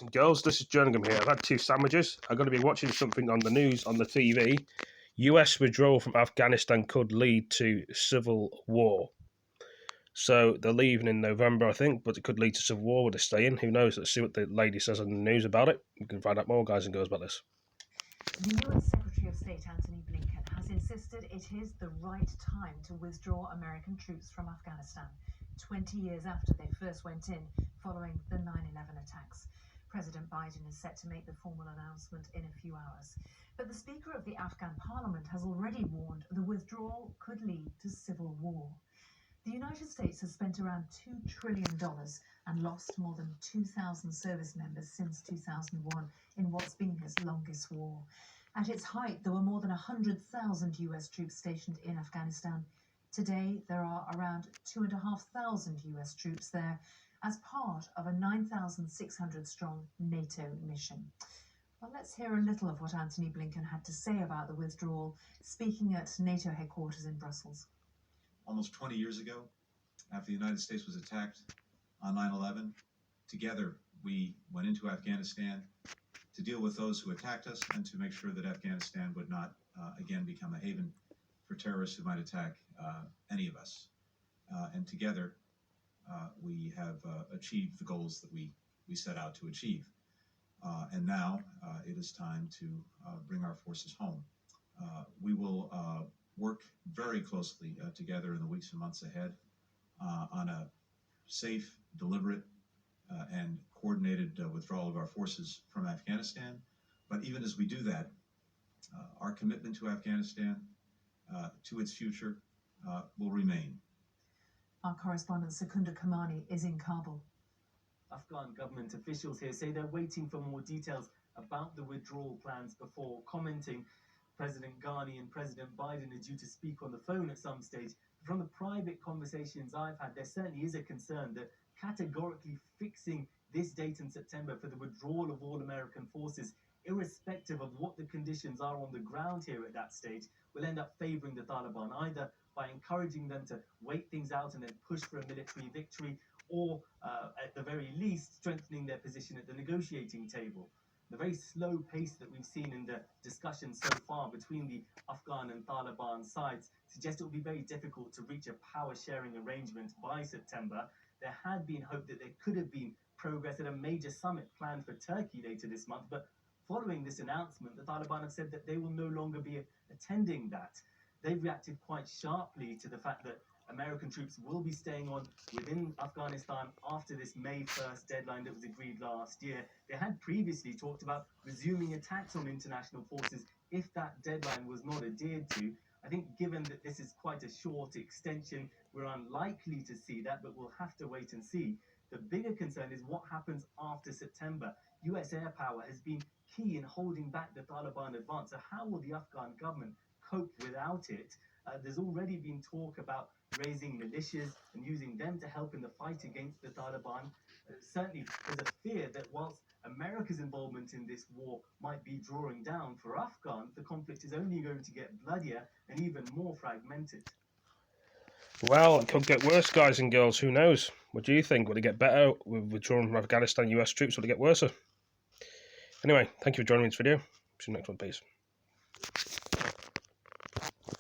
And girls, this is jerninhgam here. I've had 2 sandwiches. I'm going to be watching something on the news on the TV. US withdrawal from Afghanistan could lead to civil war. So they're leaving in November, I think, but it could lead to civil war. Will they stay in? Who knows? Let's see what the lady says on the news about it. We can find out more, guys and girls, about this. The US Secretary of State Antony Blinken has insisted it is the right time to withdraw American troops from Afghanistan, 20 years after they first went in following the 9/11 attacks. President Biden is set to make the formal announcement in a few hours. But the Speaker of the Afghan Parliament has already warned the withdrawal could lead to civil war. The United States has spent around $2 trillion and lost more than 2,000 service members since 2001 in what's been his longest war. At its height, there were more than 100,000 US troops stationed in Afghanistan. Today, there are around 2,500 US troops there as part of a 9,600-strong NATO mission. Well, let's hear a little of what Antony Blinken had to say about the withdrawal, speaking at NATO headquarters in Brussels. Almost 20 years ago, after the United States was attacked on 9/11, together we went into Afghanistan to deal with those who attacked us and to make sure that Afghanistan would not again become a haven for terrorists who might attack any of us. And together we have achieved the goals that we set out to achieve. And now it is time to bring our forces home. We will work very closely together in the weeks and months ahead on a safe, deliberate, and coordinated withdrawal of our forces from Afghanistan. But even as we do that, our commitment to Afghanistan, to its future, will remain. Our correspondent Secunda Kamani is in Kabul. Afghan government officials here say they're waiting for more details about the withdrawal plans before commenting. President Ghani and President Biden are due to speak on the phone at some stage. From the private conversations I've had, there certainly is a concern that categorically fixing this date in September for the withdrawal of all American forces, irrespective of what the conditions are on the ground here at that stage, will end up favoring the Taliban, either by encouraging them to wait things out and then push for a military victory, or at the very least strengthening their position at the negotiating table. The very slow pace that we've seen in the discussions so far between the Afghan and Taliban sides suggests it will be very difficult to reach a power-sharing arrangement by September. There had been hope that there could have been progress at a major summit planned for Turkey later this month, but following this announcement, the Taliban have said that they will no longer be attending that. They've reacted quite sharply to the fact that American troops will be staying on within Afghanistan after this May 1st deadline that was agreed last year. They had previously talked about resuming attacks on international forces if that deadline was not adhered to. I think given that this is quite a short extension, we're unlikely to see that, but we'll have to wait and see. The bigger concern is what happens after September. US air power has been key in holding back the Taliban advance. So how will the Afghan government cope without it? There's already been talk about raising militias and using them to help in the fight against the Taliban. Certainly, there's a fear that whilst America's involvement in this war might be drawing down, for Afghans, the conflict is only going to get bloodier and even more fragmented. Well, it could get worse, guys and girls. Who knows? What do you think? Will it get better with withdrawing from Afghanistan US troops? Will it get worse? Anyway, thank you for joining me in this video. See you next one. Peace.